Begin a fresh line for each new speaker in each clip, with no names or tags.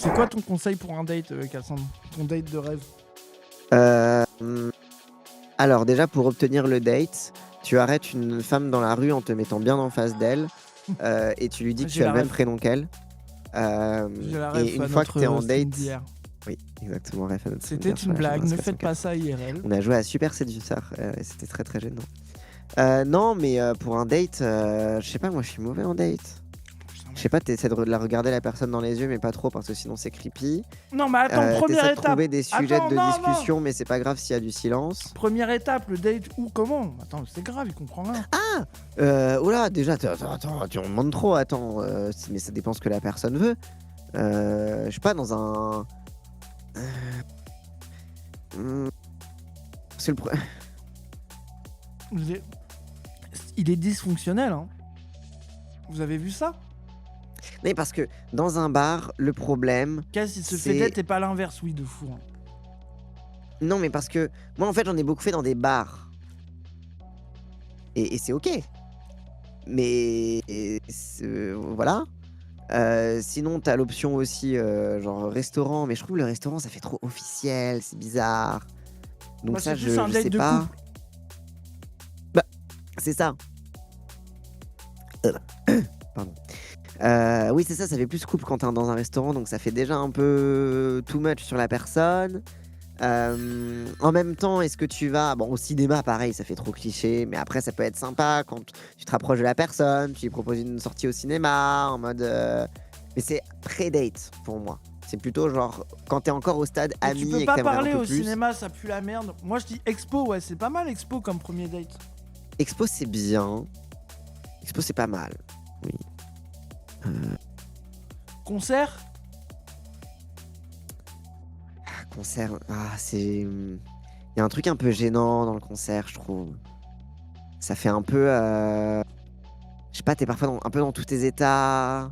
C'est quoi ton conseil pour un date, Cassandre? Ton date de rêve?
Alors déjà, pour obtenir le date, tu arrêtes une femme dans la rue en te mettant bien en face d'elle et tu lui dis que
J'ai
tu as
la
le même
ref.
prénom qu'elle.
J'ai la
Et
ref
une
à
fois que tu es
notre
en
stream
date...
d'hier.
Oui, exactement, ref à notre stream
C'était
d'hier sur
une
la
blague, ne
génération
faites pas
404.
ça IRL.
On a joué à Super Séducteur et c'était très très gênant. Non, mais pour un date, je sais pas, moi je suis mauvais en date. Je sais pas, t'essaies de la regarder la personne dans les yeux, mais pas trop parce que sinon c'est creepy.
Non, mais attends, première
T'essaies de
étape.
trouver des sujets
Attends,
de
non.
discussion, mais c'est pas grave s'il y a du silence.
Première étape, le date où, comment? Attends, c'est grave, il comprend rien.
Oh là, déjà, attends, tu en demandes trop, attends. Mais ça dépend ce que la personne veut. Je sais pas, dans un... C'est le...
Il est dysfonctionnel, hein. Vous avez vu ça?
Mais parce que dans un bar, le problème...
Qu'est-ce qu'il se fait date et pas l'inverse, oui, de fou. Hein.
Non, mais parce que moi, en fait, j'en ai beaucoup fait dans des bars. Et c'est ok. Mais voilà. Sinon, t'as l'option aussi, genre restaurant. Mais je trouve le restaurant, ça fait trop officiel, c'est bizarre. Donc
Bah,
ça,
c'est plus un
je
date
sais
de
pas.
couple.
Bah, c'est ça. Pardon. Oui, c'est ça, ça fait plus couple quand t'es dans un restaurant, donc ça fait déjà un peu too much sur la personne. En même temps, est-ce que tu vas... Bon, au cinéma, pareil, ça fait trop cliché, mais après, ça peut être sympa quand tu te rapproches de la personne, tu lui proposes une sortie au cinéma, en mode... Mais c'est pré-date, pour moi. C'est plutôt genre, quand t'es encore au stade
Mais
ami
tu peux
et que
pas
t'aimerais un
parler
peu
au
plus...
cinéma, ça pue la merde. Moi, je dis expo, ouais, c'est pas mal expo comme premier date.
Expo, c'est bien. Expo, c'est pas mal. Oui.
Concert?
Concert, c'est... Il y a un truc un peu gênant dans le concert, je trouve. Ça fait un peu... Je sais pas, t'es parfois un peu dans tous tes états.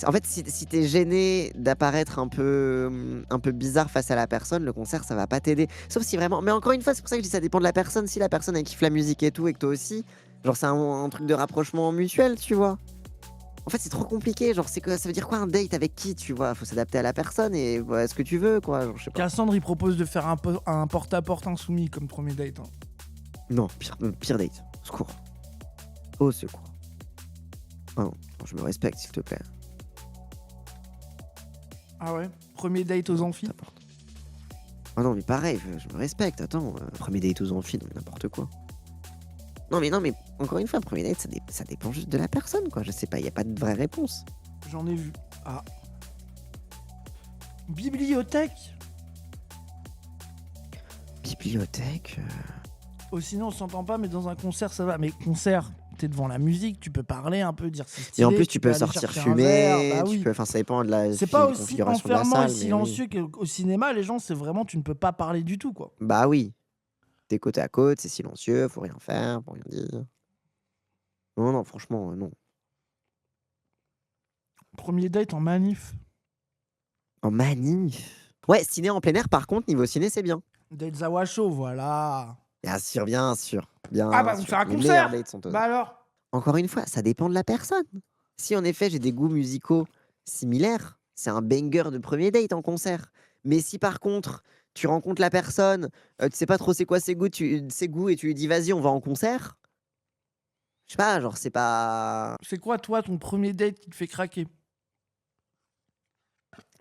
En fait, si t'es gêné d'apparaître un peu bizarre face à la personne, le concert, ça va pas t'aider. Sauf si vraiment... Mais encore une fois, c'est pour ça que je dis ça dépend de la personne. Si la personne, elle kiffe la musique et tout, et que toi aussi, genre c'est un truc de rapprochement mutuel, tu vois. En fait, c'est trop compliqué. Genre, ça veut dire quoi un date avec qui, tu vois? Faut s'adapter à la personne et ce que tu veux, quoi. Genre, je sais pas.
Cassandre, il propose de faire un porte-à-porte insoumis comme premier date. Hein.
Non, pire date. Secours. Au secours. Oh non, je me respecte, s'il te plaît.
Ah ouais? Premier date aux amphis?
Ah non, mais pareil, je me respecte. Attends, premier date aux amphis, non, mais n'importe quoi. Non, mais encore une fois, premier date, ça dépend juste de la personne, quoi. Je sais pas, y a pas de vraie réponse.
J'en ai vu. Ah. Bibliothèque?
Bibliothèque
Oh, sinon, on s'entend pas, mais dans un concert, ça va. Mais concert, t'es devant la musique, tu peux parler un peu, dire c'est stylé.
Et en plus, tu peux
aller
sortir
chercher un
fumer,
verre, bah oui.
enfin, ça dépend de la
C'est pas aussi
configuration de la
enfermant et
salle. Mais
silencieux
oui.
qu'au cinéma, les gens, c'est vraiment, tu ne peux pas parler du tout, quoi.
Bah oui. T'es côte à côte, c'est silencieux, faut rien faire, faut rien dire. Non, franchement, non.
Premier date en manif.
En manif. Ouais, ciné en plein air, par contre, niveau ciné, c'est bien.
Date Zawasho, voilà.
Bien sûr, bien sûr.
Ah bah, c'est un
Les meilleurs
concert.
dates sont
Bah alors.
Encore une fois, ça dépend de la personne. Si en effet j'ai des goûts musicaux similaires, c'est un banger de premier date en concert. Mais si par contre tu rencontres la personne, tu sais pas trop c'est quoi ses goûts, et tu lui dis vas-y on va en concert, je sais pas, genre c'est pas...
C'est quoi, toi, ton premier date qui te fait craquer?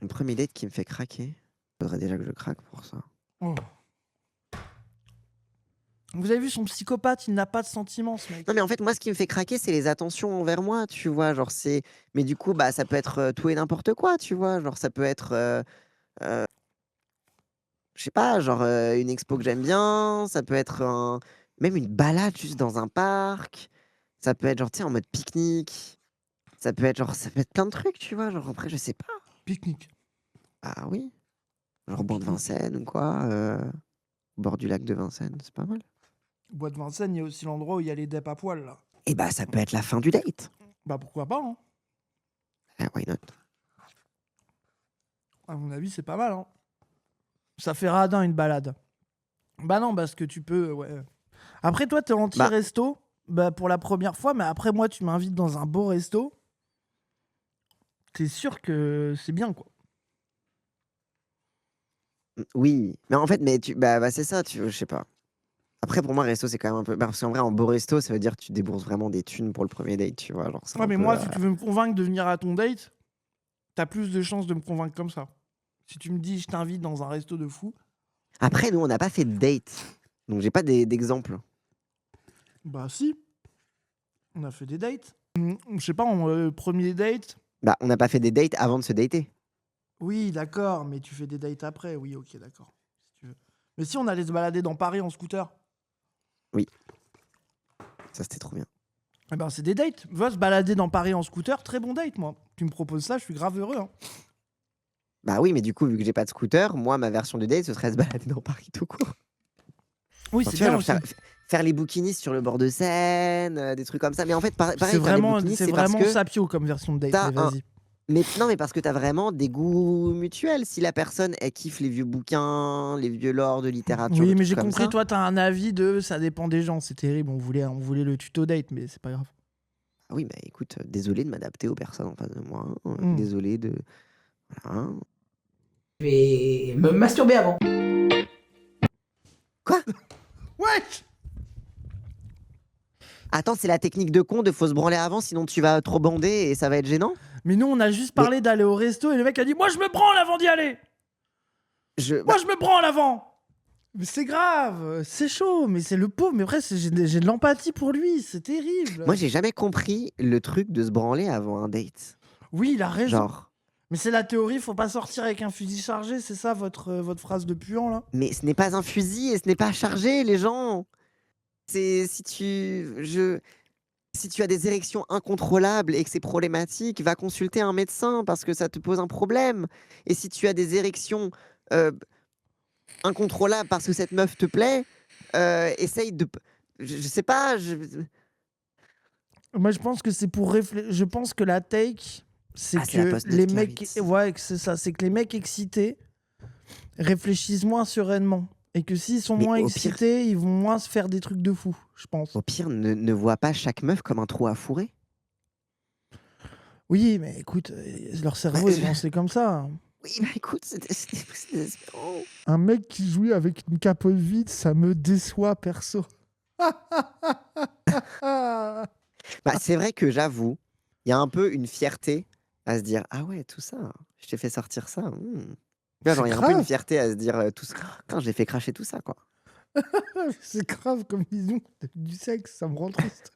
Le premier date qui me fait craquer. Faudrait déjà que je craque pour ça.
Oh. Vous avez vu son psychopathe, il n'a pas de sentiments, ce mec.
Non mais en fait moi ce qui me fait craquer c'est les attentions envers moi, tu vois, genre c'est... Mais du coup bah ça peut être tout et n'importe quoi, tu vois, genre ça peut être... je sais pas, genre une expo que j'aime bien, ça peut être même une balade juste dans un parc, ça peut être genre, tu sais, en mode pique-nique, ça peut être genre, ça peut être plein de trucs, tu vois, genre après, je sais pas.
Pique-nique.
Ah oui, genre Bois de Vincennes ou quoi, au bord du lac de Vincennes, c'est pas mal.
Bois de Vincennes, il y a aussi l'endroit où il y a les dep à poil, là.
Et bah ça peut être la fin du date.
Bah pourquoi pas, hein.
Why not?
À mon avis, c'est pas mal, hein. Ça fait radin, une balade. Bah non, parce que tu peux, ouais. Après, toi, t'es anti-resto, bah pour la première fois, mais après, moi, tu m'invites dans un beau resto. T'es sûr que c'est bien, quoi.
Oui, mais en fait, bah, c'est ça, je sais pas. Après, pour moi, resto, c'est quand même un peu. Parce qu'en vrai, en beau resto, ça veut dire que tu débourses vraiment des thunes pour le premier date, tu vois. Genre, c'est
Ouais,
un
mais
peu.
moi, si tu veux me convaincre de venir à ton date, t'as plus de chances de me convaincre comme ça. Si tu me dis, je t'invite dans un resto de fou,
Après, nous, on n'a pas fait de date. Donc, j'ai pas d'exemple.
bah si, on a fait des dates. Je sais pas, premier date.
Bah, on n'a pas fait des dates avant de se dater.
Oui, d'accord, mais tu fais des dates après. Oui, ok, d'accord. Si tu veux. Mais si on allait se balader dans Paris en scooter,
Oui. Ça, c'était trop bien.
eh ben c'est des dates. Va se balader dans Paris en scooter, très bon date, moi. Tu me proposes ça, je suis grave heureux. Hein.
Bah oui, mais du coup, vu que j'ai pas de scooter, moi, ma version de date, ce serait se balader dans Paris tout court.
Oui,
Enfin,
c'est
tu vois,
bien
genre
aussi.
faire les bouquinistes sur le bord de Seine, des trucs comme ça. Mais en fait, pareil,
C'est
faire des
vraiment,
bouquinistes,
c'est
c'est parce
vraiment
que
sapio comme version de date,
t'as
mais
un.
vas-y.
Mais non, mais parce que t'as vraiment des goûts mutuels. Si la personne, elle kiffe les vieux bouquins, les vieux lores de littérature, de
Oui, mais
trucs
j'ai
comme
compris,
ça.
toi, t'as un avis de ça dépend des gens, c'est terrible. On voulait le tuto date, mais c'est pas grave.
Ah oui, bah écoute, désolé de m'adapter aux personnes en face de moi. Hein,
Hmm.
désolé de. Voilà, hein.
Je vais me masturber avant.
Quoi?
Wesh!
Attends, c'est la technique de con de faut se branler avant, sinon tu vas trop bander et ça va être gênant?
Mais nous, on a juste
Mais
parlé d'aller au resto et le mec a dit moi je me branle avant d'y aller. Moi
bah,
je me branle avant. Mais c'est grave, c'est chaud, mais c'est le pauvre. Mais après, j'ai de l'empathie pour lui, c'est
moi,
terrible.
j'ai jamais compris le truc de se branler avant un date.
Oui, il a raison.
Genre,
Mais c'est la théorie, faut pas sortir avec un fusil chargé, c'est ça votre phrase de puant là?
mais ce n'est pas un fusil et ce n'est pas chargé, les gens. C'est si tu as des érections incontrôlables et que c'est problématique, va consulter un médecin parce que ça te pose un problème. Et si tu as des érections euh, incontrôlables parce que cette meuf te plaît, essaye de. Je sais pas.
Moi, je pense que c'est pour réfléchir. Je pense que la take, c'est
Ah, c'est la
que
post-note
les
qui
mecs.
arrive.
Ouais, que c'est ça. C'est que les mecs excités réfléchissent moins sereinement. Et que s'ils sont
Mais
moins excités, ils vont moins se faire des trucs de fou, je pense.
au pire, ne vois pas chaque meuf comme un trou à fourrer.
Oui, mais écoute, leur cerveau
Ouais,
est pensé comme ça.
Oui, bah écoute, c'est désespérant.
Un mec qui jouit avec une capote vide, ça me déçoit perso.
Bah, c'est vrai que j'avoue, il y a un peu une fierté à se dire ah ouais, tout ça, je t'ai fait sortir ça. Tu vois,
C'est
genre, il y a un peu une
grave.
fierté à se dire tout ça. Putain, j'ai fait cracher tout ça, quoi.
C'est grave comme vision du sexe, ça me rend triste.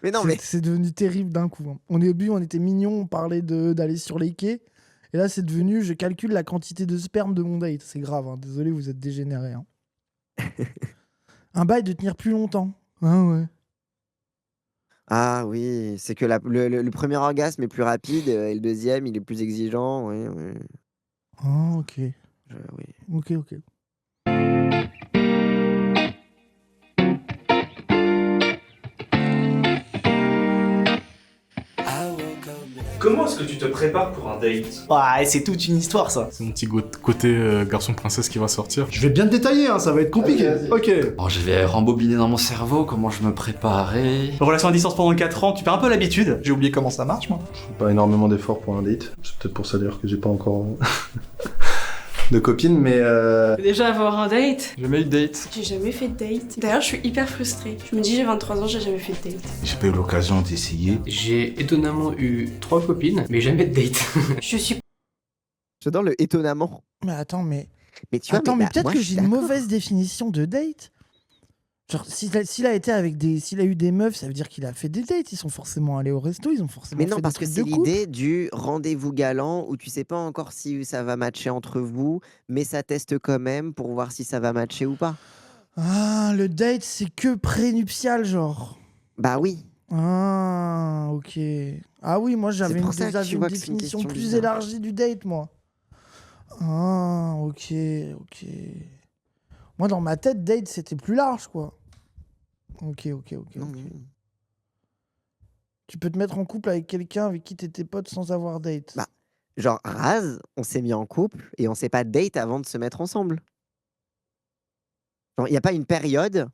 Mais non,
C'est
mais
c'est devenu terrible d'un coup. Hein. Au début, on était mignons, on parlait d'aller sur les quais. Et là, c'est devenu, je calcule la quantité de sperme de mon date. C'est grave, hein. Désolé, vous êtes dégénérés. Hein. Un bail de tenir plus longtemps. Ah ouais.
ah oui, c'est que le premier orgasme est plus rapide et le deuxième, il est plus exigeant. Oui, oui,
Ah, ok.
oui.
Ok, ok.
Comment est-ce que tu te prépares pour un date?
Ouais, c'est toute une histoire ça.
C'est mon petit côté garçon princesse qui va sortir.
Je vais bien te détailler, hein, ça va être compliqué. Ok.
Bon, je vais rembobiner dans mon cerveau comment je me préparais.
Relation à distance pendant 4 ans, tu perds un peu l'habitude. J'ai oublié comment ça marche moi.
Je fais pas énormément d'efforts pour un date. C'est peut-être pour ça d'ailleurs que j'ai pas encore de copine, mais
Déjà avoir un date,
J'ai jamais eu de date.
j'ai jamais fait de date. D'ailleurs, je suis hyper frustrée. Je me dis, j'ai 23 ans, j'ai jamais fait de date.
J'ai pas eu l'occasion d'essayer.
J'ai étonnamment eu 3 copines, mais jamais de date.
Je suis
J'adore le étonnamment.
Mais attends, mais
Mais tu vois,
Attends, mais peut-être
moi,
que
je suis
j'ai une
d'accord.
mauvaise définition de date. Genre, s'il a été avec s'il a eu des meufs, ça veut dire qu'il a fait des dates. Ils sont forcément allés au resto, ils ont forcément
Mais
fait
non,
des
parce que
trucs
c'est
de couple.
l'idée du rendez-vous galant où tu sais pas encore si ça va matcher entre vous, mais ça teste quand même pour voir si ça va matcher ou pas.
Ah, le date, c'est que prénuptial, genre.
Bah oui.
Ah, ok. Ah oui, moi j'avais
pour ça que
j'avais
tu
une
vois que c'est une
définition
question
plus
bizarre.
élargie du date, moi. Ah, ok, ok. Moi, dans ma tête, date, c'était plus large, quoi. Ok, ok, ok.
Non,
ok.
non.
Tu peux te mettre en couple avec quelqu'un avec qui t'étais pote sans avoir date.
Bah, genre, Raz, on s'est mis en couple et on s'est pas date avant de se mettre ensemble. Il n'y a pas une période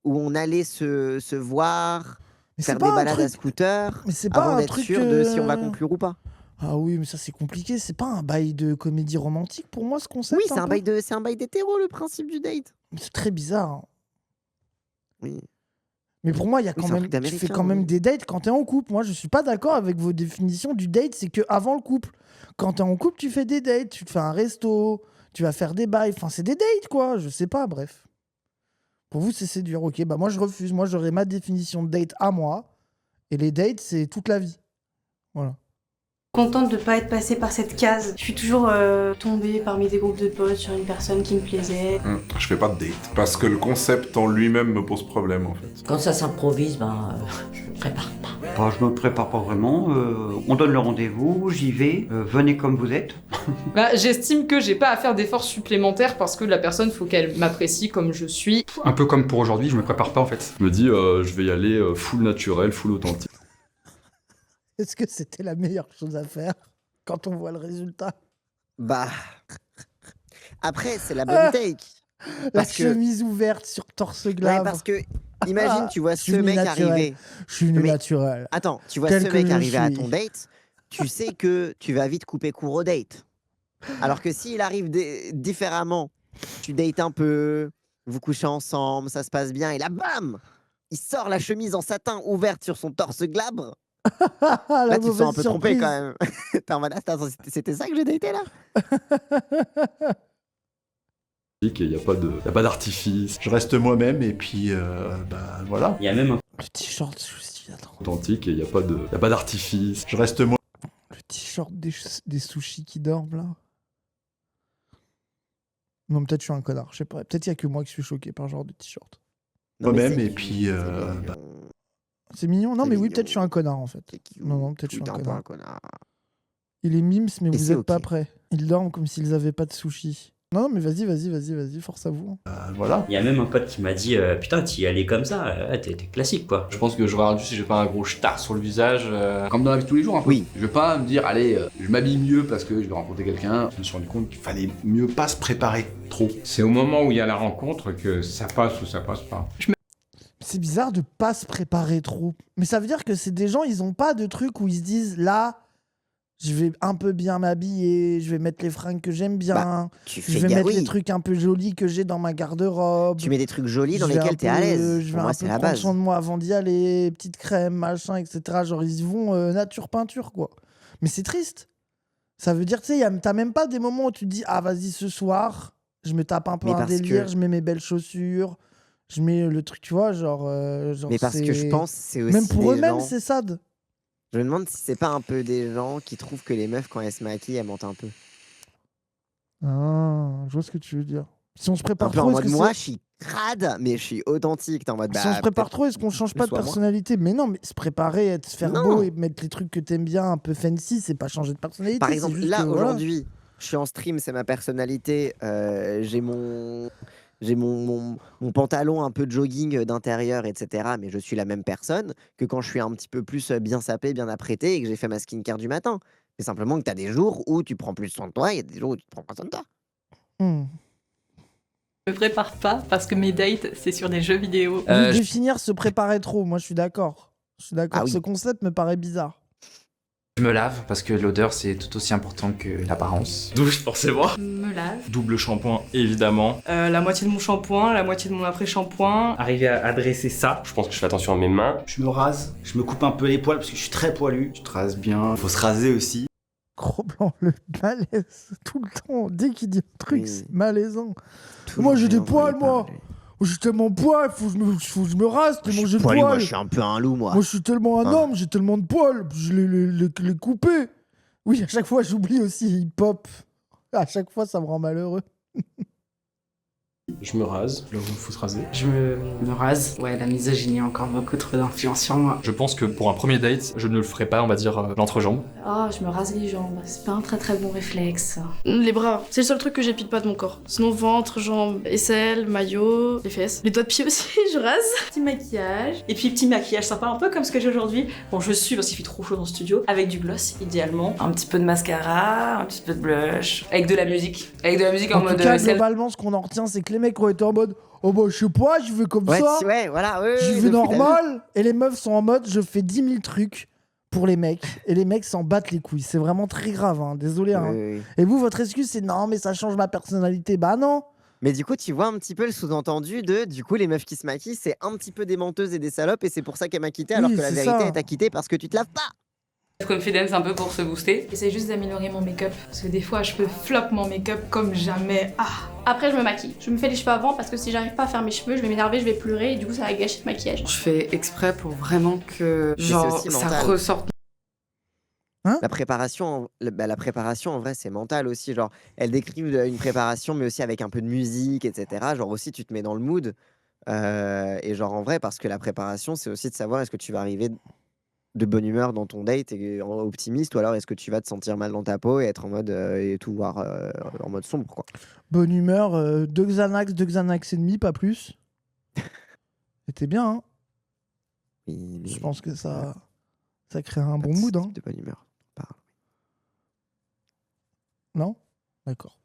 où on allait se voir,
Mais c'est
faire
pas
des
un
balades à
truc.
scooter
Mais c'est
avant
pas un
d'être
truc.
sûr de si on va conclure ou pas.
Ah oui, mais ça c'est compliqué. C'est pas un bail de comédie romantique pour moi ce concept.
Oui, c'est un
peu
bail d'hétéro, le principe du date.
Mais c'est très bizarre, hein.
Oui.
Mais pour moi, il y a
Oui,
quand
c'est un
même,
truc
tu fais
d'américain,
quand même
oui.
des dates quand t'es en couple. Moi, je suis pas d'accord avec vos définitions du date. C'est que avant le couple. Quand t'es en couple, tu fais des dates. Tu te fais un resto. Tu vas faire des bails. Enfin, c'est des dates, quoi. Je sais pas, bref. Pour vous, c'est séduire. Ok, bah moi, je refuse. Moi, j'aurais ma définition de date à moi. Et les dates, c'est toute la vie. Voilà.
Contente de pas être passée par cette case. Je suis toujours tombée parmi des groupes de potes sur une personne qui me plaisait.
Je fais pas de date. Parce que le concept en lui-même me pose problème, en fait.
Quand ça s'improvise, je me prépare pas.
Bah, je me prépare pas vraiment. On donne le rendez-vous, j'y vais. Venez comme vous êtes.
J'estime que j'ai pas à faire d'efforts supplémentaires parce que la personne, faut qu'elle m'apprécie comme je suis.
Un peu comme pour aujourd'hui, je me prépare pas en fait.
Je me dis, je vais y aller full naturel, full authentique.
Est-ce que c'était la meilleure chose à faire quand on voit le résultat?
Bah. Après, c'est la bonne take.
La
Parce que-
chemise ouverte sur torse
Ouais,
glabre.
parce que, imagine, tu vois
Je suis
ce
venu
mec
naturel.
arriver.
Je suis venu
Mais-
naturel.
Attends, tu vois
Tel
ce
que
mec
je
arriver à
suis.
ton date, tu sais que tu vas vite couper court au date. Alors que s'il arrive différemment, tu dates un peu, vous couchez ensemble, ça se passe bien, et là, bam, il sort la chemise en satin ouverte sur son torse glabre.
La
Là, tu te sens un
mauvaise
peu trompé
surprise.
quand même. T'es en mode, attends, c'était ça que j'ai daté là?
Et il n'y a pas d'artifice.
Je reste moi-même et puis, bah voilà.
Il y a même un...
Le t-shirt sushi, attends.
Authentique et il n'y a pas d'artifice.
Je reste moi.
Le t-shirt des sushis qui dorment là. Non, peut-être je suis un connard, je sais pas. Peut-être il y a que moi qui suis choqué par ce genre de t-shirt.
Non, mais
Moi-même
c'est
et
cute,
puis,
c'est
bah,
mignon.
C'est mignon. Non,
C'est
mais oui,
mignon.
peut-être je suis un connard en fait.
C'est cute.
Non, peut-être je suis
Oui,
un
t'es peu
connard.
un connard.
Il est mimes, mais
Et
vous
c'est
êtes pas
ok.
prêts. Ils dorment comme s'ils avaient pas de sushis. Non, mais vas-y, force à vous.
voilà.
Il y a même un pote qui m'a dit putain, t'y allais comme ça, t'es classique quoi.
Je pense que je regarde juste si j'ai pas un gros star sur le visage, comme dans la vie de tous les jours un peu.
Oui.
Je vais pas me dire, allez, je m'habille mieux parce que je vais rencontrer quelqu'un.
Je me suis rendu compte qu'il fallait mieux pas se préparer trop.
C'est au moment où il y a la rencontre que ça passe ou ça passe pas.
C'est bizarre de pas se préparer trop. Mais ça veut dire que c'est des gens, ils ont pas de truc où ils se disent là, je vais un peu bien m'habiller, je vais mettre les fringues que j'aime bien,
Bah, Tu
je
fais
vais mettre
oui.
les trucs un peu jolis que j'ai dans ma garde-robe.
Tu mets des trucs jolis dans
Je vais
lesquels
un
t'es à
peu-
l'aise.
Je vais
Pour
un
moi,
peu
c'est la
prendre
base.
soin de moi avant d'y aller, petite crème, machin, etc. Genre ils y vont nature peinture quoi. Mais c'est triste. Ça veut dire, tu sais, t'as même pas des moments où tu te dis ah vas-y ce soir, je me tape un peu
Mais
un
parce
délire,
que-
je mets mes belles chaussures, je mets le truc, tu vois, genre
Mais parce que je
c'est-
pense c'est aussi
même pour
des
eux-mêmes
gens-
c'est sad.
Je me demande si c'est pas un peu des gens qui trouvent que les meufs, quand elles se maquillent, elles mentent un peu.
Ah, je vois ce que tu veux dire. Si on se prépare
Un peu en
trop, est-ce
mode,
que
moi,
c'est-
je suis crade, mais je suis authentique. T'es en mode,
si on se prépare
peut-être
trop, est-ce qu'on change
plus
pas de
sois moi.
personnalité? Mais non, mais se préparer, se faire
Non.
beau et mettre les trucs que t'aimes bien, un peu fancy, c'est pas changer de personnalité.
Par
c'est
exemple,
juste
là,
que, voilà.
aujourd'hui, je suis en stream, c'est ma personnalité. J'ai mon pantalon un peu jogging d'intérieur, etc. Mais je suis la même personne que quand je suis un petit peu plus bien sapé, bien apprêté et que j'ai fait ma skincare du matin. C'est simplement que tu as des jours où tu prends plus soin de toi et des jours où tu te prends pas soin de toi.
Hmm.
Je me prépare pas parce que mes dates, c'est sur des jeux vidéo.
Vous définir se préparer trop, moi je suis d'accord. Je suis d'accord.
Ah oui.
Ce concept me paraît bizarre.
Je me lave parce que l'odeur c'est tout aussi important que l'apparence. Douche forcément.
Me lave.
Double shampoing, évidemment.
La moitié de mon shampoing, la moitié de mon après-shampoing.
Arriver à dresser ça. Je pense que je fais attention à mes mains.
Je me rase, je me coupe un peu les poils parce que je suis très poilu. Tu te rases bien, faut se raser aussi.
Gros blanc, le malaise, tout le temps. Dès qu'il dit un truc,
Oui.
c'est malaisant.
Toujours
Moi, j'ai des
j'ai entendu
poils, moi.
parler.
J'ai tellement de poils, faut que je me rase,
Je
tellement
suis
j'ai de
poilu, moi,
poils.
je suis un peu un loup, moi.
Moi, je suis tellement un
Hein.
homme, j'ai tellement de poils, je les coupés. Oui, à chaque fois, j'oublie aussi hip-hop. À chaque fois, ça me rend malheureux.
Je me rase, là où il faut se raser.
Je me rase. Ouais, la misogynie a encore beaucoup trop d'influence sur moi.
Je pense que pour un premier date, je ne le ferai pas, on va dire, l'entrejambe.
Ah, je me rase les jambes. C'est pas un très très bon réflexe. Les bras, c'est le seul truc que j'épile pas de mon corps. Sinon, ventre, jambes, aisselle, maillot, les fesses. Les doigts de pied aussi, je rase. Petit maquillage.
Et puis petit maquillage sympa, un peu comme ce que j'ai aujourd'hui. Bon, je suis parce qu'il fait trop chaud dans le studio. Avec du gloss, idéalement. Un petit peu de mascara, un petit peu de blush. Avec de la musique. Avec de la musique en
En tout
mode
cas,
celle-
globalement, ce qu'on en retient, c'est que les mecs ont été en mode oh bah, je sais pas, je vais comme
Ouais,
ça.
ouais, voilà. Ouais,
Je
ouais,
vais
de fou, t'as vu.
normal. Et les meufs sont en mode je fais 10 000 trucs pour les mecs. Et les mecs s'en battent les couilles. C'est vraiment très grave, hein. Désolé. Hein.
Oui.
Et vous, votre excuse, c'est non, mais ça change ma personnalité. Bah non.
Mais du coup, tu vois un petit peu le sous-entendu de du coup, les meufs qui se maquillent, c'est un petit peu des menteuses et des salopes, et c'est pour ça qu'elle m'a quitté, alors
Oui,
que la
c'est
vérité,
ça.
elle t'a quitté parce que tu te laves pas.
Confidence un peu pour se booster.
J'essaie juste d'améliorer mon make-up parce que des fois je peux flop mon make-up comme jamais. Après je me maquille. Je me fais les cheveux avant parce que si j'arrive pas à faire mes cheveux, je vais m'énerver, je vais pleurer et du coup ça va gâcher le maquillage.
Je fais exprès pour vraiment que genre
aussi
ça
mental.
ressorte.
La préparation, la préparation en vrai, c'est mental aussi. Genre, elle décrit une préparation, mais aussi avec un peu de musique, etc. Genre aussi, tu te mets dans le mood. Et genre en vrai, parce que la préparation, c'est aussi de savoir est-ce que tu vas arriver de bonne humeur dans ton date et optimiste, ou alors est-ce que tu vas te sentir mal dans ta peau et être en mode et tout voir en mode sombre, quoi.
Bonne humeur, 2 Xanax et demi, pas plus. C'était bien, hein.
Oui,
Je pense que ça crée un bon mood, hein.
de bonne humeur.
Non? D'accord.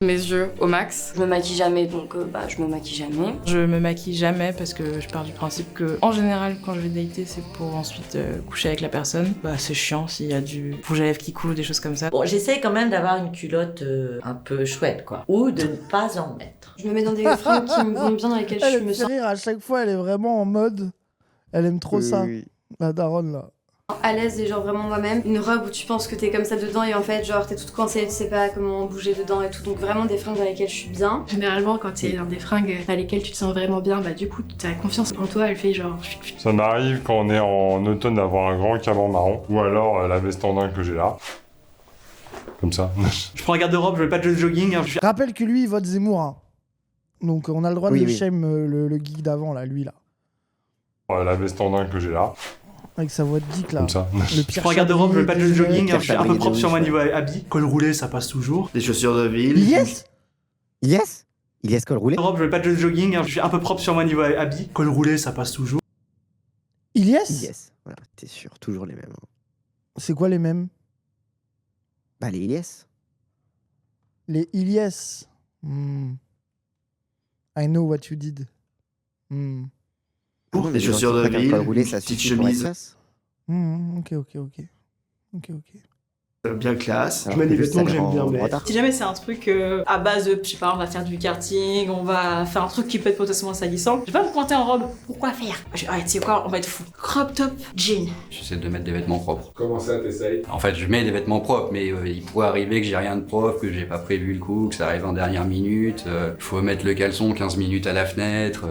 Mes yeux au max.
Je me maquille jamais, donc je me maquille jamais.
Je me maquille jamais parce que je pars du principe que, en général, quand je vais dater, c'est pour ensuite coucher avec la personne. Bah, c'est chiant s'il y a du rouge à lèvres qui coule, des choses comme ça.
Bon, j'essaie quand même d'avoir une culotte un peu chouette, quoi. Ou de ne pas en mettre.
Je me mets dans des fringues qui me vont bien, dans lesquelles je
Elle
me
me fait
sens
rire à chaque fois, elle est vraiment en mode. Elle aime trop ça.
Oui.
La daronne, là.
à l'aise et genre vraiment moi-même. Une robe où tu penses que t'es comme ça dedans et en fait genre t'es toute coincée, tu sais pas comment bouger dedans et tout. Donc vraiment des fringues dans lesquelles je suis bien.
Généralement quand t'es dans des fringues dans lesquelles tu te sens vraiment bien, bah du coup t'as confiance en toi, elle fait genre...
Ça m'arrive quand on est en automne d'avoir un grand caban marron ou alors la veste en daim que j'ai là. Comme ça.
Je prends un garde-robe, je vais pas de jogging. Hein,
Je rappelle que lui il vote Zemmour. Hein. Donc on a le droit
Oui,
de le
oui.
shame le geek d'avant là, lui là.
La veste en daim que j'ai là.
Avec sa voix de geek là.
Comme ça.
Le
Je
pire
prends un garde-robe, je vais pas de jogging.
Pierre
Je suis un peu
Chabrier
propre
de
sur
ouf,
moi
ouais.
niveau habit. Col roulé, ça passe toujours.
Des chaussures de ville.
Yes.
Yes. Il est col roulé.
Garde-robe, je vais pas de jogging. Je suis un peu propre sur moi niveau habit. Col roulé, ça passe toujours.
Ilyes.
Yes. Voilà, t'es sûr, toujours les mêmes. hein.
C'est quoi les mêmes?
Bah les Ilyes.
Les Ilyes. Hmm. I know what you did. Hmm.
Ah non, mais
Des
les gens
chaussures
qui
de
croient qu'un
ville,
col roulé,
une
ça
petite
suffit pour être
chemise.
classe.
Ok. Ok.
Bien classe.
Alors que juste aller en retard.
Si jamais c'est un truc à base de, je sais pas, on va faire du karting, on va faire un truc qui peut être potentiellement salissant, je vais pas me pointer en robe. Pourquoi faire? Tu sais quoi, on va être fou. Crop top, jean.
J'essaie de mettre des vêtements propres.
Comment ça, t'essayes?
En fait, je mets des vêtements propres, mais il pourrait arriver que j'ai rien de propre, que j'ai pas prévu le coup, que ça arrive en dernière minute. Il faut mettre le caleçon 15 minutes à la fenêtre.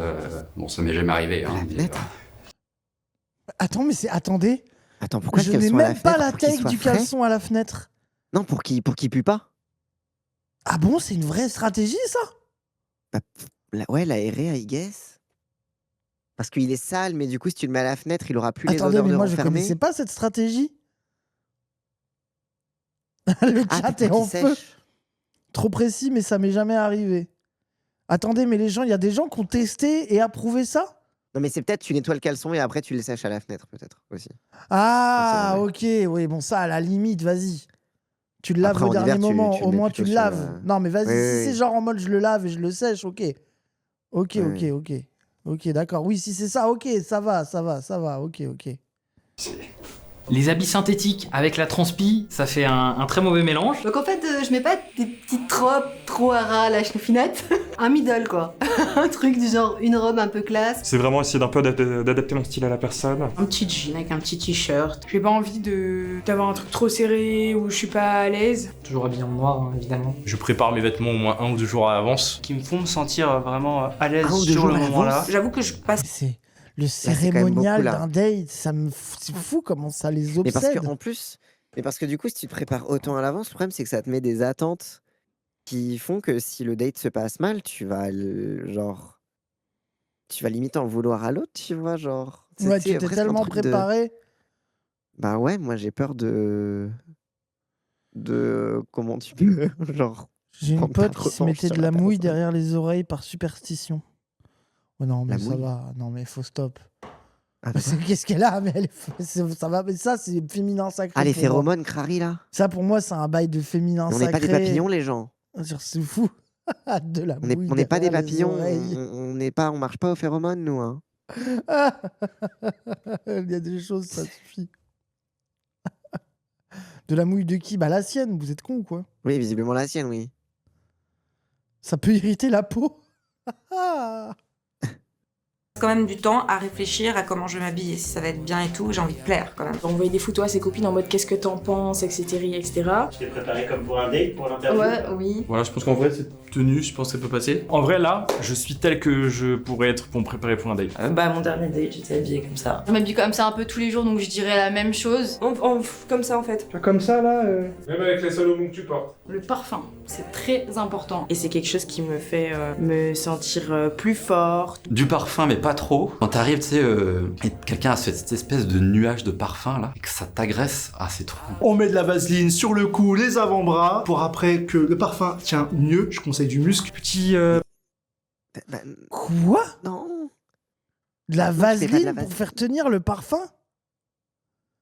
Bon, ça m'est jamais arrivé.
À
Hein,
la
mais,
fenêtre.
Attends, mais c'est. Attendez.
Attends, pourquoi
Je
le
n'ai
caleçon à la
même pas
fenêtre
la
pour qu'il
tech
soit
du
frais
caleçon à la fenêtre.
Non, pour qu'il pue pas.
Ah bon, c'est une vraie stratégie ça?
Bah, ouais, l'aérer, I guess. Parce qu'il est sale, mais du coup, si tu le mets à la fenêtre, il aura plus les
Attendez,
odeurs
mais
de
moi je
renfermé.
connaissais pas cette stratégie. Le
Ah,
chat
t'as
est
pas
en
qu'il
feu.
sèche.
Trop précis, mais ça m'est jamais arrivé. Attendez, mais il y a des gens qui ont testé et approuvé ça?
Non, mais c'est peut-être tu nettoies le caleçon et après tu le sèches à la fenêtre, peut-être aussi.
Ah,
Ça,
ok, oui, bon, ça, à la limite, vas-y. Tu le laves
Après,
au
en
dernier
hiver, tu
moment,
le
au
mets
moins tu
plutôt
le
sur
laves. Non, mais vas-y,
Oui,
si
oui,
c'est
oui.
genre en mode je le lave et je le sèche, ok. Ok,
Oui.
ok, d'accord. Oui, si c'est ça, ok, ça va, ok.
Les habits synthétiques avec la transpi, ça fait un très mauvais mélange.
Donc en fait, je mets pas des petites robes trop à ras à la chenouffinette. Un middle quoi. Un truc du genre une robe un peu classe.
C'est vraiment essayer d'un peu d'adapter mon style à la personne.
Un petit jean avec un petit t-shirt. J'ai pas envie d'avoir un truc trop serré où je suis pas à l'aise.
Toujours habillé en noir, hein, évidemment.
Je prépare mes vêtements au moins 1 ou 2 jours à l'avance, qui me font me sentir vraiment à l'aise
1 ou 2
sur
jours
le
à
moment-là.
l'avance.
J'avoue que je passe...
C'est le
c'est quand même
cérémonial
beaucoup, là.
d'un date, c'est fou comment ça les
Mais parce
obsède.
que en plus, mais parce que du coup, si tu te prépares autant à l'avance, le problème c'est que ça te met des attentes qui font que si le date se passe mal, tu vas limite en vouloir à l'autre, tu vois, genre.
Ouais,
Tu sais,
tu t'es
presque un
tellement
truc de-
préparé.
Bah ouais, moi j'ai peur de comment tu peux genre.
J'ai une
prendre ta
pote qui se
revanche
mettait
sur
de
la
la mouille
personne.
derrière les oreilles par superstition. Oh non, mais
La
ça
mouille
va. Non, mais faut stop.
Ah,
Mais qu'est-ce qu'elle a? Mais ça va. Mais ça, c'est féminin sacré.
Ah, les
pour moi.
phéromones, crari là.
Ça, pour moi, c'est un bail de féminin
Mais on
sacré.
n'est pas des papillons, les gens.
C'est fou. De la
On
mouille
n'est pas des
derrière les
papillons.
oreilles.
On marche pas aux phéromones, nous. Hein.
Il y a des choses, ça suffit. De la mouille de qui? Bah la sienne, vous êtes con ou quoi?
Oui, visiblement la sienne, oui.
Ça peut irriter la peau.
Quand même du temps à réfléchir à comment je vais m'habiller, si ça va être bien et tout, j'ai envie de plaire quand même.
Envoyer des photos à ses copines en mode qu'est-ce que t'en penses, etc.
Je t'ai préparé comme pour un date, pour l'interview.
Ouais, oui.
Voilà, je pense qu'en vrai, cette tenue, je pense que ça peut passer. En vrai, là, je suis tel que je pourrais être pour me préparer pour un date.
Bah mon dernier date, j'étais habillée comme ça.
Je m'habille comme ça un peu tous les jours, donc je dirais la même chose.
Comme ça en fait.
Comme ça là.
Même avec les Salomon que tu portes.
Le parfum, c'est très important. Et c'est quelque chose qui me fait me sentir plus forte.
Du parfum, mais pas trop. Quand t'arrives, tu sais, et quelqu'un a cette espèce de nuage de parfum là, et que ça t'agresse, c'est trop.
On met de la vaseline sur le cou, les avant-bras, pour après que le parfum tient mieux. Je conseille du musc.
Petit.
Quoi?
Non.
De la
Non, tu fais pas de
vaseline
la
pour
vaseline.
faire tenir le parfum?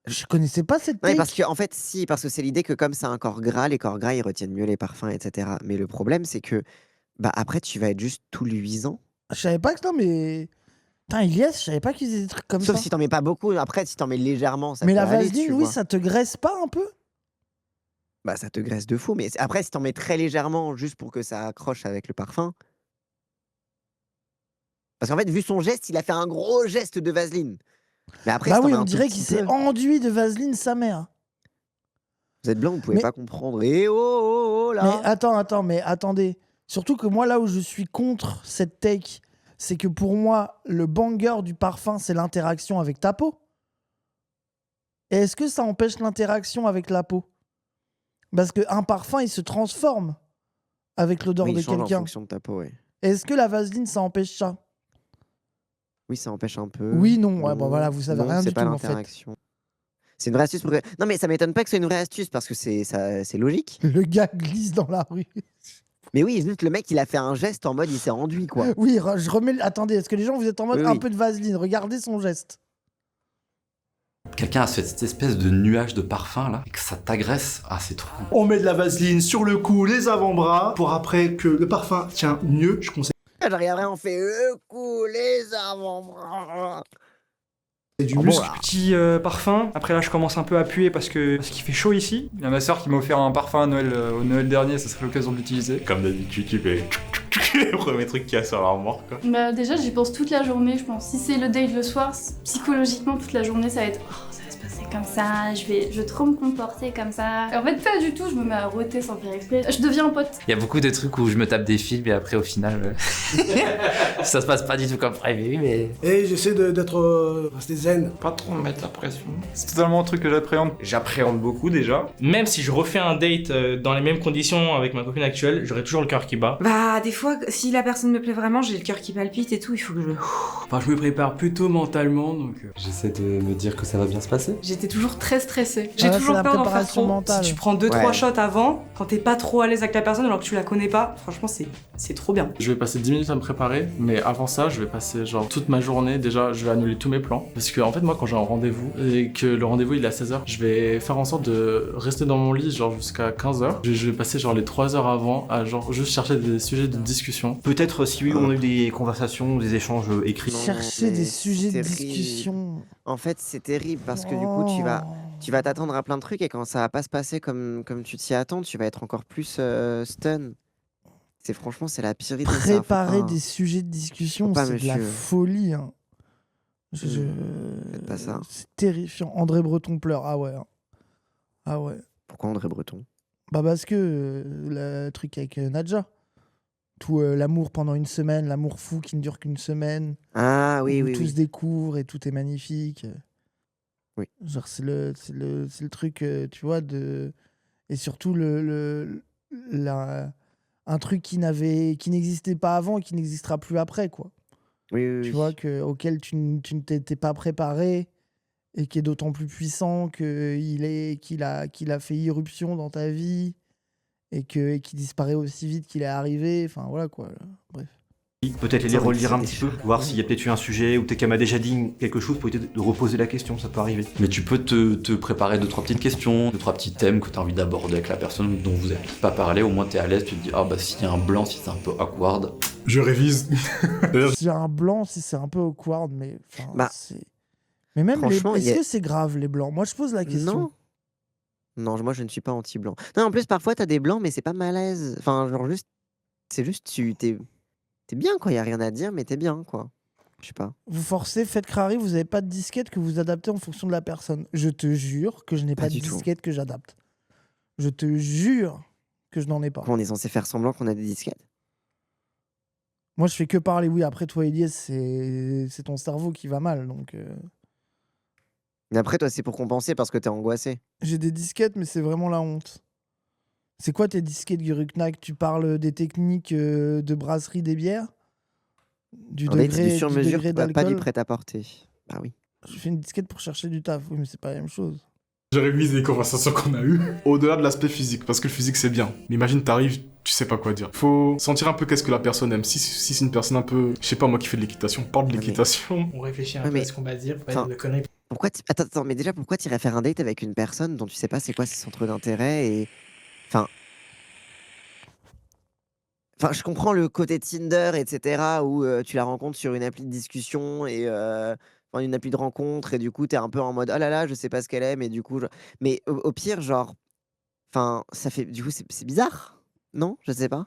Je connaissais pas cette
Non, mais
technique.
parce que, en fait, si, parce que c'est l'idée que comme c'est un corps gras, les corps gras, ils retiennent mieux les parfums, etc. Mais le problème, c'est que, bah, après, tu vas être juste tout luisant.
Je savais pas que non, mais. Putain, Ilias, je savais pas qu'ils faisaient des trucs comme
Sauf
ça.
si t'en mets pas beaucoup. Après, si t'en mets légèrement, ça
Mais
peut
la
aller,
vaseline,
tu
oui,
vois.
ça te graisse pas un peu?
Bah, ça te graisse de fou. Mais après, si t'en mets très légèrement, juste pour que ça accroche avec le parfum. Parce qu'en fait, vu son geste, il a fait un gros geste de vaseline. Mais après,
Bah
si t'en
oui,
mets
on
un tout
dirait
petit
qu'il s'est
peu-
enduit de vaseline sa mère.
Vous êtes blanc, vous pouvez
Mais-
pas comprendre. Eh oh, oh, oh, là.
Mais attends, mais attendez. Surtout que moi, là où je suis contre cette take, c'est que pour moi, le banger du parfum, c'est l'interaction avec ta peau. Et est-ce que ça empêche l'interaction avec la peau? Parce qu'un parfum, il se transforme avec l'odeur
Oui, il
de
change en
quelqu'un.
fonction de ta peau, ouais.
Est-ce que la vaseline, ça empêche ça?
Oui, ça empêche un peu.
Oui, non, ouais, bon, voilà, vous savez
non,
rien
c'est
du
pas
tout, en fait.
l'interaction. C'est une vraie astuce pour... Non, mais ça m'étonne pas que ce soit une vraie astuce, parce que c'est logique.
Le gars glisse dans la rue.
Mais oui, juste le mec, il a fait un geste en mode, il s'est enduit, quoi.
Oui, je remets... Attendez, est-ce que les gens, vous êtes en mode
Oui,
un
oui.
peu de vaseline? Regardez son geste.
Quelqu'un a cette espèce de nuage de parfum là, et que ça t'agresse, c'est trop.
On met de la vaseline sur le cou, les avant-bras, pour après que le parfum tient mieux. Je conseille
J'arrive vraiment, on fait cou, les avant-bras.
du
Ah bon,
musc.
petit parfum. Après là, je commence un peu à puer parce qu'il fait chaud ici.
Il y a ma soeur qui m'a offert un parfum à Noël, au Noël dernier, ça serait l'occasion de l'utiliser.
Comme d'habitude, tu fais le premier truc qu'il y a sur l'armoire, quoi.
Bah déjà j'y pense toute la journée je pense. Si c'est le date le soir, psychologiquement toute la journée ça va être ça va se passer comme ça, je vais trop me comporter comme ça. Et en fait pas du tout, je me mets à rôter sans faire exprès. Je deviens un pote.
Il y a beaucoup de trucs où je me tape des films et après, au final, ça se passe pas du tout comme prévu, mais.
Et j'essaie d'être resté zen.
Pas trop me mettre la pression. C'est totalement un truc que j'appréhende.
J'appréhende beaucoup déjà. Même si je refais un date dans les mêmes conditions avec ma copine actuelle, j'aurai toujours le cœur qui bat.
Bah des fois, si la personne me plaît vraiment, j'ai le cœur qui palpite et tout, il faut que je...
Enfin, je me prépare plutôt mentalement, donc...
J'essaie de me dire que ça va bien se passer.
J'étais toujours très stressée.
Ah
J'ai
ouais,
toujours
c'est la
peur d'en faire
préparation
trop.
mentale.
Si tu prends 2-3
Ouais.
shots avant, quand t'es pas trop à l'aise avec la personne alors que tu la connais pas, franchement c'est trop bien.
Je vais passer 10 minutes à me préparer, mais avant ça, je vais passer genre toute ma journée. Déjà, je vais annuler tous mes plans. Parce que en fait, moi, quand j'ai un rendez-vous et que le rendez-vous il est à 16h, je vais faire en sorte de rester dans mon lit genre jusqu'à 15h. Je vais passer genre les 3 heures avant à genre juste chercher des sujets de discussion.
Peut-être si oui, on a eu des conversations, des échanges écrits.
Chercher
mais
des
c'est
sujets de
terrible.
discussion.
En fait, c'est terrible parce que du coup, tu vas t'attendre à plein de trucs et quand ça va pas se passer comme tu t'y attends, tu vas être encore plus stun. Franchement, c'est la pire idée. ça. Faut
Préparer
pas-
des sujets de discussion,
Faut pas,
c'est de la
monsieur.
folie. Hein.
Faites pas ça.
C'est terrifiant. André Breton pleure. Ah ouais. Hein. Ah ouais.
Pourquoi André Breton?
Bah parce que le truc avec Nadja. Tout l'amour pendant une semaine, l'amour fou qui ne dure qu'une semaine.
Ah oui,
où
oui,
tout
oui.
se découvre et tout est magnifique.
Oui.
Genre c'est le truc, tu vois, de... Et surtout un truc qui n'existait pas avant et qui n'existera plus après, quoi.
Oui, oui,
Tu
oui.
vois, auquel tu ne t'étais pas préparé et qui est d'autant plus puissant qu'il a fait irruption dans ta vie et qu'il disparaît aussi vite qu'il est arrivé. Enfin, voilà, quoi. Bref.
Peut-être les relire un petit peu, voir s'il y a peut-être eu un sujet ou peut-être qu'elle m'a déjà dit quelque chose pour éviter de reposer la question, ça peut arriver.
Mais tu peux te préparer 2-3 petites questions, 2-3 petits thèmes que tu as envie d'aborder avec la personne dont vous n'avez pas parlé, au moins tu es à l'aise, tu te dis bah s'il y a un blanc, si c'est un peu awkward.
Je révise.
S'il y a un blanc, si c'est un peu awkward, mais...
Bah,
mais même,
franchement,
est-ce que c'est grave, les blancs? Moi, je pose la question.
Non. Non, moi je ne suis pas anti-blanc. Non, en plus, parfois t'as des blancs, mais c'est pas malaise. Enfin, genre juste, c'est juste, t'es bien, quoi. Y a rien à dire, mais t'es bien, quoi. Je sais pas.
Vous forcez, faites crari, vous avez pas de disquette que vous adaptez en fonction de la personne. Je te jure que je n'ai pas de
du tout.
disquette que j'adapte. Je te jure que je n'en ai pas.
On est censé faire semblant qu'on a des disquettes.
Moi, je fais que parler. Oui, après, toi, Elias, c'est ton cerveau qui va mal. Donc,
Mais après, toi, c'est pour compenser parce que t'es angoissé.
j'ai des disquettes, mais c'est vraiment la honte. C'est quoi tes disquettes, Guruknak? Tu parles des techniques de brasserie des bières? Du
En date, c'est du
degré,
sur-mesure,
degré
pas du
d'alcool?
prêt-à-porter. Bah oui.
Je fais une disquette pour chercher du taf. Oui, mais c'est pas la même chose.
Je révise les conversations qu'on a eues au-delà de l'aspect physique, parce que le physique c'est bien. Mais imagine, t'arrives, tu sais pas quoi dire. Faut sentir un peu qu'est-ce que la personne aime. Si c'est une personne un peu, je sais pas moi qui fait de l'équitation, parle de l'équitation.
On réfléchit un
Ouais,
peu
mais-
à ce qu'on va dire, pour pas
Enfin,
dire de conneries.
Pourquoi attends, mais déjà, pourquoi t'irais faire un date avec une personne dont tu sais pas c'est quoi ses centres d'intérêt et... Enfin, je comprends le côté Tinder, etc., où tu la rencontres sur une appli de discussion et enfin, une appli de rencontre, et du coup, t'es un peu en mode oh là là, je sais pas ce qu'elle aime, et du coup, mais au pire, genre, enfin, ça fait, du coup, c'est bizarre, non? Je sais pas.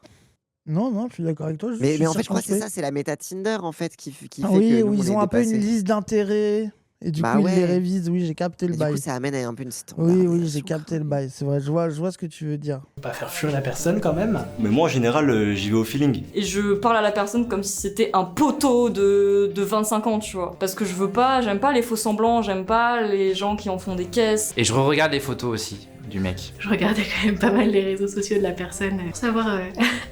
Non, non, je suis d'accord avec toi. je
Mais
suis
en fait, je crois que c'est
circonspect.
ça, c'est la méta Tinder en fait qui fait
Ah
que
oui,
nous,
où
on
ils
est
ont un peu une
dépassés.
liste d'intérêts. Et du
Bah
coup, ils les
ouais.
révisent. Oui, j'ai capté
Et
le
du
bail.
coup, ça amène à un peu une
Oui, oui, j'ai capté le bail. C'est vrai, je vois ce que tu veux dire.
Pas faire fuir la personne quand même.
Mais moi, en général, j'y vais au feeling.
Et je parle à la personne comme si c'était un poteau de 25 ans, tu vois. Parce que j'aime pas les faux semblants, j'aime pas les gens qui en font des caisses.
Et je re-regarde les photos aussi du mec.
Je regardais quand même pas mal les réseaux sociaux de la personne pour savoir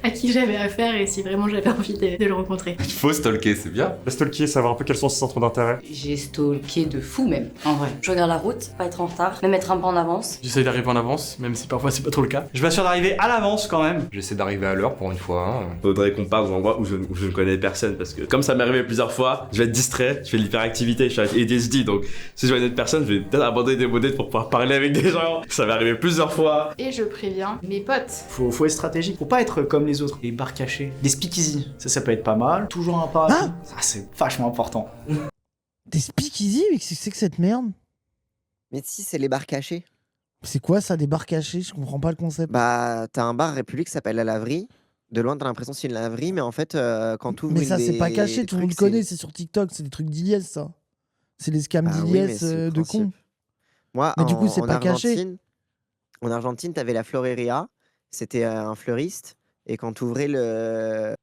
à qui j'avais affaire et si vraiment j'avais envie de le rencontrer.
Il faut stalker, c'est bien. Stalker, savoir un peu quels sont ses centres d'intérêt.
J'ai stalké de fou même, en vrai. Je regarde la route, pas être en retard, me mettre un peu en avance.
J'essaye d'arriver en avance, même si parfois c'est pas trop le cas. Je m'assure d'arriver à l'avance quand même.
J'essaie d'arriver à l'heure pour une fois.
Faudrait qu'on parte dans un endroit où je ne connais personne, parce que comme ça m'est arrivé plusieurs fois, je vais être distrait, je fais de l'hyperactivité, je suis ADHD, donc si je vois une autre personne, je vais peut-être abandonner des modettes pour pouvoir parler avec des gens. Ça m'est arrivé plusieurs fois.
Et je préviens mes potes.
Faut être stratégique, faut pas être comme les autres. Les bars cachés, des speakeasy, ça peut être pas mal. Toujours un parapluie, ça c'est vachement important.
Des speakeasy? Mais qu'est-ce que c'est que cette merde?
Mais si, c'est les bars cachés.
C'est quoi ça, des bars cachés? Je comprends pas le concept.
Bah, t'as un bar République qui s'appelle La Laverie. De loin, t'as l'impression que c'est une laverie, mais en fait, quand tu ouvres
Mais ça, c'est pas caché, tout le monde connaît, c'est sur TikTok, c'est des trucs d'Iliès, ça. C'est les scams
Bah oui,
d'Iliès
mais c'est le
de cons.
Moi,
Mais du coup,
en-
c'est
en
pas caché.
Argentine- En Argentine, t'avais la Floreria, c'était un fleuriste, et quand tu ouvrais la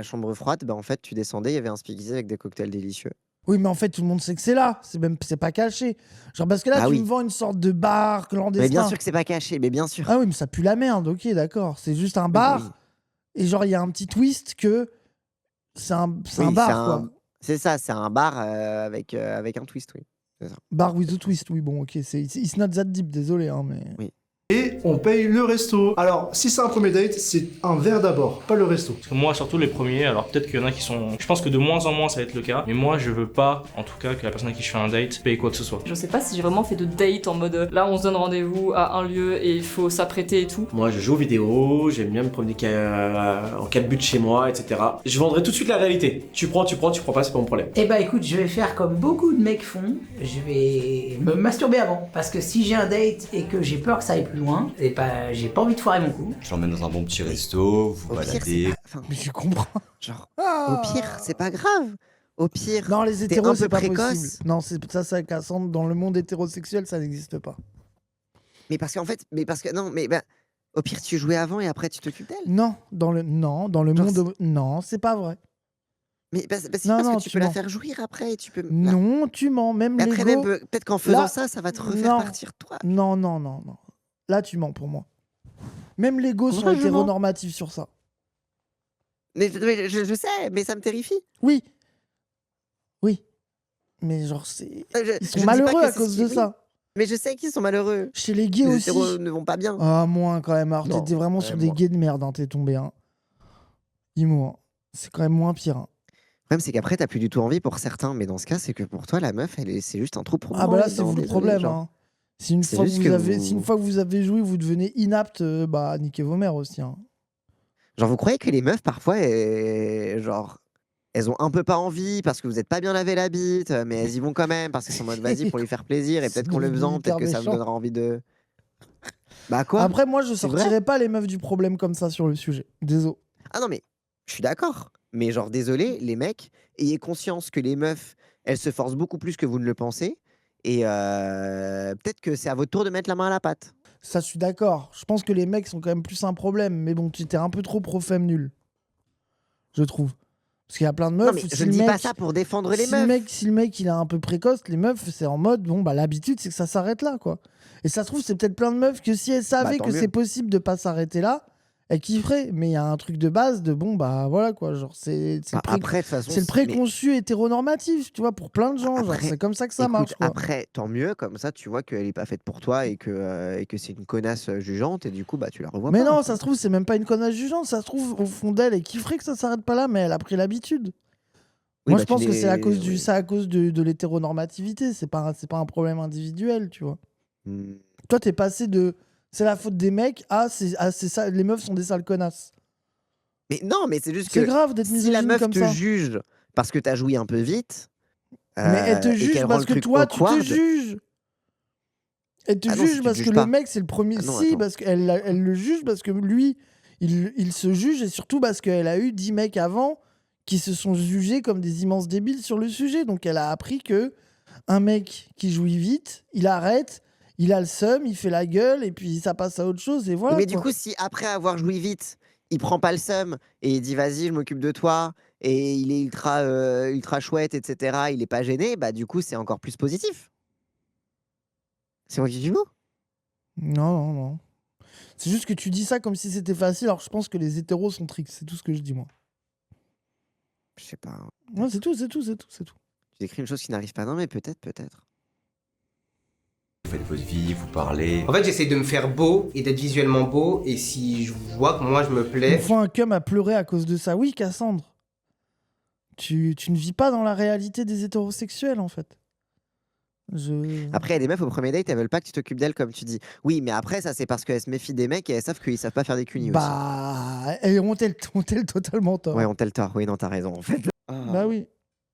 chambre froide, bah, en fait, tu descendais, il y avait un speakeasy avec des cocktails délicieux.
Oui, mais en fait, tout le monde sait que c'est là. C'est pas caché. Genre, parce que là,
Ah
tu
oui.
me vends une sorte de bar clandestin.
Mais bien sûr que c'est pas caché, mais bien sûr.
Ah oui, mais ça pue la merde, ok, d'accord. C'est juste un bar.
Oui.
Et genre, il y a un petit twist que c'est un
Oui,
bar, quoi.
C'est ça, c'est un bar avec un twist, oui. C'est ça.
Bar with a twist, oui, bon, ok. It's not that deep, désolé, hein, mais.
Oui.
Et on paye le resto. Alors, si c'est un premier date, c'est un verre d'abord, pas le resto.
Parce que moi, surtout les premiers, alors peut-être qu'il y en a qui sont. Je pense que de moins en moins ça va être le cas, mais moi je veux pas, en tout cas, que la personne à qui je fais un date paye quoi que ce soit.
Je sais pas si j'ai vraiment fait de date en mode là on se donne rendez-vous à un lieu et il faut s'apprêter et tout.
Moi je joue aux vidéos, j'aime bien me promener en 4 buts chez moi, etc. Je vendrai tout de suite la réalité. Tu prends pas, c'est pas mon problème.
Eh bah écoute, je vais faire comme beaucoup de mecs font, je vais me masturber avant. Parce que si j'ai un date et que j'ai peur que ça aille plus loin, et bah j'ai pas envie de foirer mon coup.
Je l'emmène dans un bon petit resto, vous
Au pire,
baladez.
Mais je comprends.
Genre,
Ah.
au pire, c'est pas grave. Au pire,
Non, les
t'es
hétéros,
un
c'est
peu
pas
précoce.
possible. Non, ça Cassandre. Dans le monde hétérosexuel, ça n'existe pas.
Mais parce qu'en fait, au pire, tu jouais avant et après tu t'occupes d'elle.
Non, dans le monde. Non, c'est pas vrai.
Mais parce
Non, non,
que tu
tu
peux la
mens.
faire jouir après et tu peux.
Non, tu mens. Même
Mais
les
après, même, peut-être qu'en faisant ça, ça va te refaire partir toi.
Non, non, non, non. Là, tu mens pour moi. Même les go sont
Pourquoi je mens
hétéronormatifs sur ça.
Mais je sais, mais ça me terrifie.
Oui. Oui. Mais genre, c'est. Ils
Je
sont
dis
malheureux
pas que
à
c'est
cause
ce
de
qui-
ça.
Mais je sais qu'ils sont malheureux.
Chez les gays
Les
aussi.
hétéros ne vont pas bien.
Ah, moins quand même. Alors,
Non,
t'étais vraiment
ouais,
sur des
moins.
gays de merde, hein, t'es tombé. Hein. Imo, hein. C'est quand même moins pire. Hein.
Le problème, c'est qu'après, t'as plus du tout envie pour certains. Mais dans ce cas, c'est que pour toi, la meuf, c'est juste un trou pour
Ah, bah là, c'est vous le problème. Hein. Si une,
C'est
fois que
juste
vous
que
avez,
vous-
si une fois que vous avez joué, vous devenez inapte, bah, niquez vos mères aussi. Hein.
Genre, vous croyez que les meufs, parfois, elles elles ont un peu pas envie parce que vous êtes pas bien lavé la bite, mais elles y vont quand même parce qu'elles sont en mode vas-y pour lui faire plaisir et peut-être qu'en le faisant, peut-être que ça me
méchant.
donnera envie de. Bah quoi?
Après, moi, je
C'est vrai
sortirais pas les meufs du problème comme ça sur le sujet. Désolé.
Ah non, mais je suis d'accord. Mais genre, désolé, les mecs, ayez conscience que les meufs, elles se forcent beaucoup plus que vous ne le pensez. Et peut-être que c'est à votre tour de mettre la main à la pâte.
Ça, je suis d'accord. Je pense que les mecs sont quand même plus un problème. Mais bon, tu étais un peu trop pro-femme nul. Je trouve. Parce qu'il y a plein de meufs.
Non, mais je dis pas ça pour défendre les meufs.
Si le mec il est un peu précoce, les meufs, c'est en mode, bon, bah l'habitude, c'est que ça s'arrête là, quoi. Et ça se trouve, c'est peut-être plein de meufs que si elles savaient
tant
que
mieux.
c'est possible de pas s'arrêter là, elles kifferaient. Mais il y a un truc de base de, bon, bah voilà, quoi. Genre, c'est
Bah, après, de toute façon,
c'est le préconçu hétéronormatif, tu vois, pour plein de gens. Genre,
Après,
c'est comme ça que ça
écoute,
marche, quoi.
Après, tant mieux, comme ça, tu vois qu'elle est pas faite pour toi et que c'est une connasse jugeante et du coup, bah, tu la revois
Mais
pas.
non, ça se trouve, c'est même pas une connasse jugeante. Ça se trouve, au fond d'elle, elle kifferait que ça s'arrête pas là, mais elle a pris l'habitude.
Oui,
Moi,
bah,
je pense
tu
que
l'es-
c'est à cause,
oui.
c'est à cause de l'hétéronormativité. C'est pas un problème individuel, tu vois.
Hmm.
Toi, t'es passé de c'est la faute des mecs à c'est ça, les meufs sont des sales connasses.
Mais non, mais c'est juste que
C'est grave d'être
si la
misogyne
meuf
comme
te
ça.
juge parce que t'as joui un peu vite,
Mais elle te
et
juge
qu'elle rend
parce
le
que
truc
toi, tu te
awkward,
juges. Elle te
Ah non, si
juge
tu te
parce que
juges pas.
le mec, c'est le premier.
Ah non,
si,
attends.
parce qu'elle le juge parce que lui, il se juge et surtout parce qu'elle a eu 10 mecs avant qui se sont jugés comme des immenses débiles sur le sujet. Donc elle a appris que un mec qui jouit vite, il arrête, il a le seum, il fait la gueule et puis ça passe à autre chose et voilà.
mais du
quoi.
coup, si après avoir joui vite, il prend pas le seum et il dit vas-y, je m'occupe de toi et il est ultra chouette, etc., il est pas gêné, bah du coup, c'est encore plus positif. C'est moi qui dis le mot?
Non, non, non. C'est juste que tu dis ça comme si c'était facile, alors je pense que les hétéros sont tricks, c'est tout ce que je dis moi.
Je sais pas.
Ouais, c'est tout.
Tu décris une chose qui n'arrive pas. Non, mais peut-être.
Vous faites votre vie, vous parlez.
En fait, j'essaie de me faire beau et d'être visuellement beau. Et si je vois que moi je me
Il
plais,
faut un cum à pleurer à cause de ça. Oui, Cassandre. Tu ne vis pas dans la réalité des hétérosexuels, en fait.
Après, il y a des meufs au premier date, elles veulent pas que tu t'occupes d'elles comme tu dis. Oui, mais après, ça, c'est parce qu'elles se méfient des mecs et elles savent qu'ils savent pas faire des cunis
Bah, elles ont-elle totalement tort.
aussi. Ouais, ont-elles tort? Oui, non, t'as raison, en fait.
Bah oui.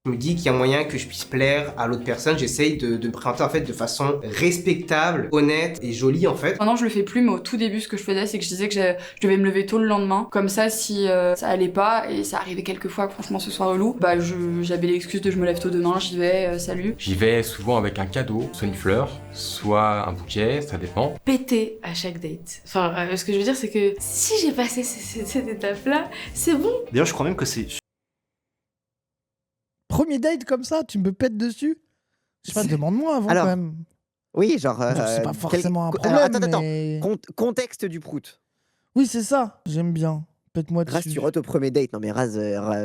je me dis qu'il y a moyen que je puisse plaire à l'autre personne. J'essaye de me présenter en fait de façon respectable, honnête et jolie en fait.
Maintenant, je le fais plus, mais au tout début, ce que je faisais, c'est que je disais que je devais me lever tôt le lendemain. Comme ça, si ça allait pas, et ça arrivait quelques fois, que franchement, ce soit relou, bah j'avais l'excuse de je me lève tôt demain, j'y vais, salut.
J'y vais souvent avec un cadeau, soit une fleur, soit un bouquet, ça dépend.
Péter à chaque date. Enfin, ce que je veux dire, c'est que si j'ai passé cette étape-là, c'est bon.
D'ailleurs, je crois même que c'est.
Premier date comme ça, tu me pètes dessus? Je sais pas, demande-moi avant
Alors,
quand même.
Oui, genre.
C'est pas forcément un problème.
Alors, attends.
mais-
Contexte du prout.
Oui, c'est ça. J'aime bien. Pète-moi
Raz,
dessus.
tu rotes au premier date. Non, mais Raz,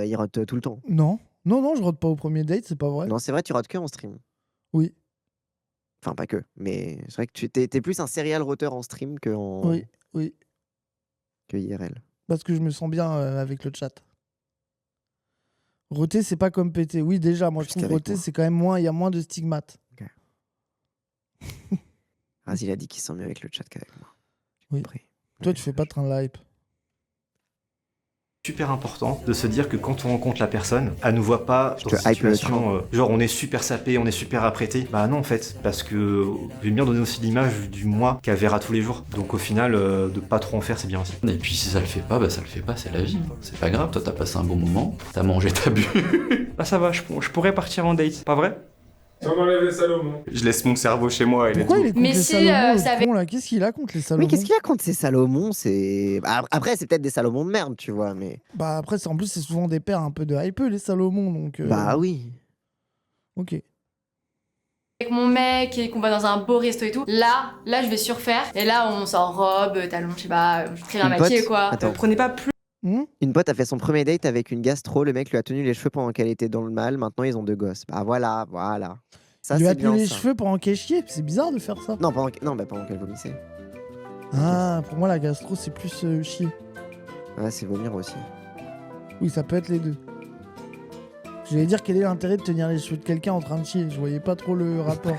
il rote tout le temps.
Non. Non, je rote pas au premier date, c'est pas vrai.
Non, c'est vrai, tu rotes que en stream.
Oui.
Enfin, pas que. Mais c'est vrai que t'es plus un serial roter en stream que en.
Oui.
Que IRL.
Parce que je me sens bien avec le chat. Roter, c'est pas comme péter. Oui, déjà, moi je trouve
qu'avec
roter,
moi.
c'est quand même moins. Il y a moins de stigmates.
Raz, il a dit qu'il sent mieux avec le chat qu'avec moi.
Oui. Toi, tu fais pas train de la hype.
Super important de se dire que quand on rencontre la personne, elle nous voit pas dans
te
une
hype le
situation genre on est super sapé, on est super apprêté. Bah non en fait, parce que j'aime bien donner aussi l'image du moi qu'elle verra tous les jours. Donc au final, de pas trop en faire, c'est bien aussi.
Et puis si ça le fait pas, bah ça le fait pas, c'est la vie. C'est pas grave, toi t'as passé un bon moment, t'as mangé, t'as bu.
Là ça va, je pourrais partir en date, pas vrai?
On enlève les Salomon.
Je laisse mon cerveau chez moi et
Pourquoi il est contre
Mais
les
si,
Salomon,
ça
le con, là? Qu'est-ce qu'il a contre les Salomon?
Oui, qu'est-ce qu'il a contre ces Salomon? C'est. Bah, après, c'est peut-être des Salomon de merde, tu vois, mais.
Bah après, en plus, c'est souvent des pères un peu de hype, les Salomon, donc...
Bah oui.
Ok.
Avec mon mec et qu'on va dans un beau resto et tout, là je vais surfaire. Et là, on s'enrobe, talons, je sais pas, très bien
Une
maquillée
pote
quoi.
Attends.
Prenez pas plus.
Une pote a fait son premier date avec une gastro, le mec lui a tenu les cheveux pendant qu'elle était dans le mal, maintenant ils ont 2 gosses. Bah voilà. Ça,
Il lui a
c'est
tenu
bien
les
ça.
cheveux pendant qu'elle chiait, c'est bizarre de faire ça.
Non, pendant qu'elle vomissait.
Ah, pour moi, la gastro, c'est plus chier.
Ouais, c'est vomir aussi.
Oui, ça peut être les deux. J'allais dire quel est l'intérêt de tenir les cheveux de quelqu'un en train de chier, je voyais pas trop le rapport.